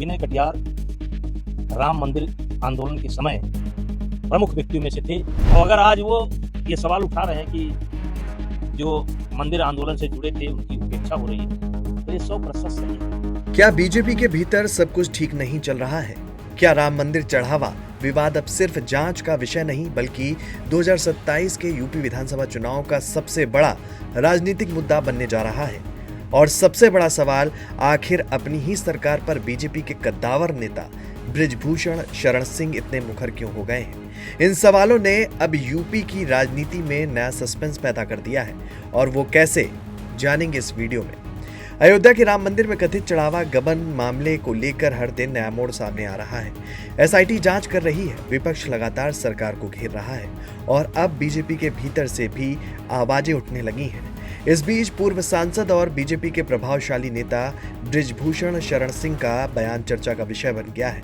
विनय कटियार राम मंदिर आंदोलन के समय प्रमुख व्यक्तियों में से थे और अगर आज वो ये सवाल उठा रहे हैं कि जो मंदिर आंदोलन से जुड़े थे उनकी उपेक्षा हो रही है, तो ये 100% सही है। क्या बीजेपी के भीतर सब कुछ ठीक नहीं चल रहा है? क्या राम मंदिर चढ़ावा विवाद अब सिर्फ जांच का विषय नहीं बल्कि 2027 के यूपी विधानसभा चुनाव का सबसे बड़ा राजनीतिक मुद्दा बनने जा रहा है? और सबसे बड़ा सवाल, आखिर अपनी ही सरकार पर बीजेपी के कद्दावर नेता बृजभूषण शरण सिंह इतने मुखर क्यों हो गए हैं? इन सवालों ने अब यूपी की राजनीति में नया सस्पेंस पैदा कर दिया है और वो कैसे, जानेंगे इस वीडियो में। अयोध्या के राम मंदिर में कथित चढ़ावा गबन मामले को लेकर हर दिन नया मोड़ सामने आ रहा है। एसआईटी जांच कर रही है, विपक्ष लगातार सरकार को घेर रहा है और अब बीजेपी के भीतर से भी आवाजें उठने लगी हैं। इस बीच पूर्व सांसद और बीजेपी के प्रभावशाली नेता बृजभूषण शरण सिंह का बयान चर्चा का विषय बन गया है।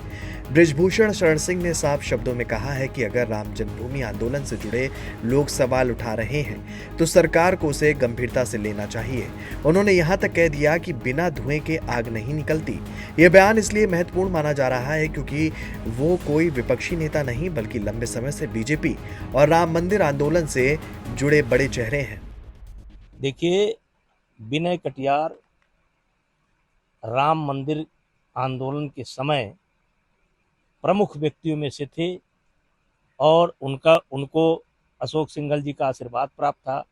बृजभूषण शरण सिंह ने साफ शब्दों में कहा है कि अगर राम जन्मभूमि आंदोलन से जुड़े लोग सवाल उठा रहे हैं तो सरकार को उसे गंभीरता से लेना चाहिए। उन्होंने यहां तक कह दिया कि बिना धुएं के आग नहीं निकलती। यह बयान इसलिए महत्वपूर्ण माना जा रहा है क्योंकि वो कोई विपक्षी नेता नहीं बल्कि लंबे समय से बीजेपी और राम मंदिर आंदोलन से जुड़े बड़े चेहरे हैं। देखिए, विनय कटियार राम मंदिर आंदोलन के समय प्रमुख व्यक्तियों में से थे और उनको अशोक सिंघल जी का आशीर्वाद प्राप्त था।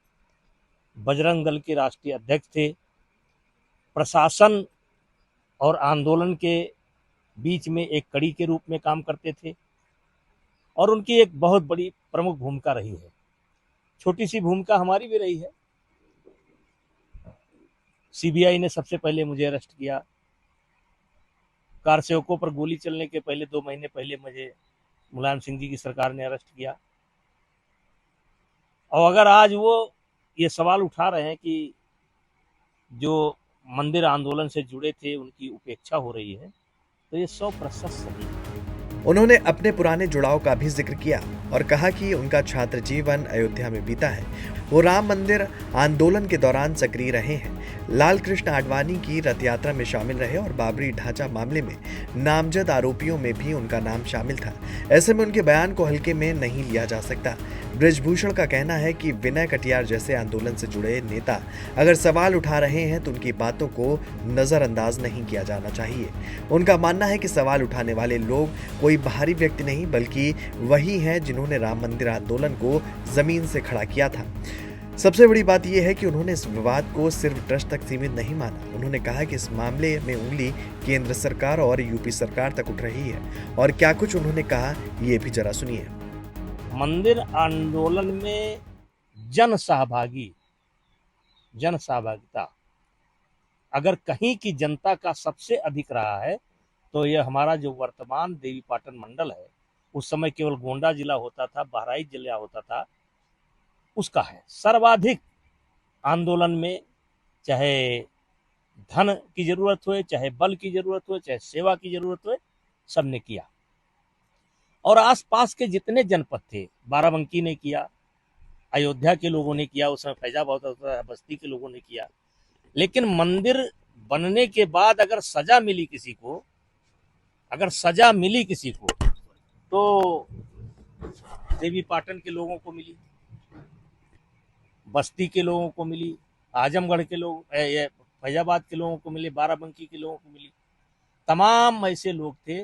बजरंग दल के राष्ट्रीय अध्यक्ष थे। प्रशासन और आंदोलन के बीच में एक कड़ी के रूप में काम करते थे और उनकी एक बहुत बड़ी प्रमुख भूमिका रही है। छोटी सी भूमिका हमारी भी रही है। सीबीआई ने सबसे पहले मुझे अरेस्ट किया। कार सेवकों पर गोली चलने के पहले 2 महीने पहले मुझे मुलायम सिंह जी की सरकार ने अरेस्ट किया। और अगर आज वो ये सवाल उठा रहे हैं कि जो मंदिर आंदोलन से जुड़े थे उनकी उपेक्षा हो रही है, तो ये 100% सही है। उन्होंने अपने पुराने जुड़ाव का भी जिक्र किया और कहा कि उनका छात्र जीवन अयोध्या में बीता है। वो राम मंदिर आंदोलन के दौरान सक्रिय रहे हैं, लाल कृष्ण आडवाणी की रथ यात्रा में शामिल रहे और बाबरी ढांचा मामले में नामजद आरोपियों में भी उनका नाम शामिल था। ऐसे में उनके बयान को हल्के में नहीं लिया जा सकता। बृजभूषण का कहना है कि विनय कटियार जैसे आंदोलन से जुड़े नेता अगर सवाल उठा रहे हैं तो उनकी बातों को नजरअंदाज नहीं किया जाना चाहिए। उनका मानना है कि सवाल उठाने वाले लोग कोई बाहरी व्यक्ति नहीं बल्कि वही हैं जिन्होंने राम मंदिर आंदोलन को जमीन से खड़ा किया था। सबसे बड़ी बात यह है कि उन्होंने इस विवाद को सिर्फ ट्रस्ट तक सीमित नहीं माना। उन्होंने कहा कि इस मामले में उंगली केंद्र सरकार और यूपी सरकार तक उठ रही है और क्या कुछ उन्होंने कहा, ये भी जरा सुनिए। मंदिर आंदोलन में जन सहभागिता अगर कहीं की जनता का सबसे अधिक रहा है तो यह हमारा जो वर्तमान देवीपाटन मंडल है, उस समय केवल गोंडा जिला होता था, बहराइच जिला होता था, उसका है। सर्वाधिक आंदोलन में चाहे धन की जरूरत हो, चाहे बल की जरूरत हो, चाहे सेवा की जरूरत हो, सबने किया। और आसपास के जितने जनपद थे, बाराबंकी ने किया, अयोध्या के लोगों ने किया, उस समय फैजाबाद होता था, बस्ती के लोगों ने किया। लेकिन मंदिर बनने के बाद अगर सजा मिली किसी को तो देवीपाटन के लोगों को मिली, बस्ती के लोगों को मिली, आजमगढ़ के लोग, फैजाबाद के लोगों को मिली, बाराबंकी के लोगों को मिली। तमाम ऐसे लोग थे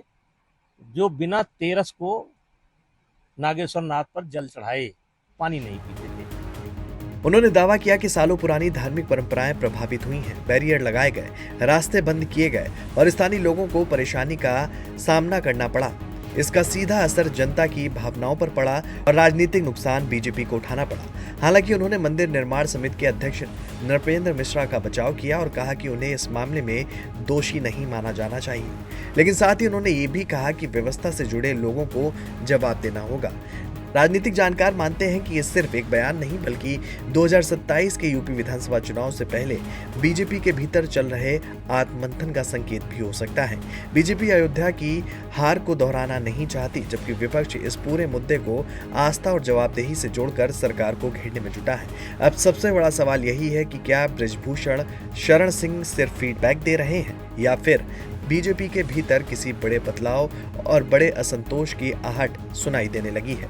जो बिना तेरस को नागेश्वर नाथ पर जल चढ़ाए पानी नहीं पीते थे। उन्होंने दावा किया कि सालों पुरानी धार्मिक परंपराएं प्रभावित हुई हैं, बैरियर लगाए गए, रास्ते बंद किए गए और स्थानीय लोगों को परेशानी का सामना करना पड़ा। इसका सीधा असर जनता की भावनाओं पर पड़ा और राजनीतिक नुकसान बीजेपी को उठाना पड़ा। हालांकि उन्होंने मंदिर निर्माण समिति के अध्यक्ष नृपेंद्र मिश्रा का बचाव किया और कहा कि उन्हें इस मामले में दोषी नहीं माना जाना चाहिए। लेकिन साथ ही उन्होंने ये भी कहा कि व्यवस्था से जुड़े लोगों को जवाब देना होगा। राजनीतिक जानकार मानते हैं कि ये सिर्फ एक बयान नहीं बल्कि 2027 के यूपी विधानसभा चुनाव से पहले बीजेपी के भीतर चल रहे आत्ममंथन का संकेत भी हो सकता है। बीजेपी अयोध्या की हार को दोहराना नहीं चाहती, जबकि विपक्ष इस पूरे मुद्दे को आस्था और जवाबदेही से जोड़कर सरकार को घेरने में जुटा है। अब सबसे बड़ा सवाल यही है कि क्या बृजभूषण शरण सिंह सिर्फ फीडबैक दे रहे हैं या फिर बीजेपी के भीतर किसी बड़े बदलाव और बड़े असंतोष की आहट सुनाई देने लगी है।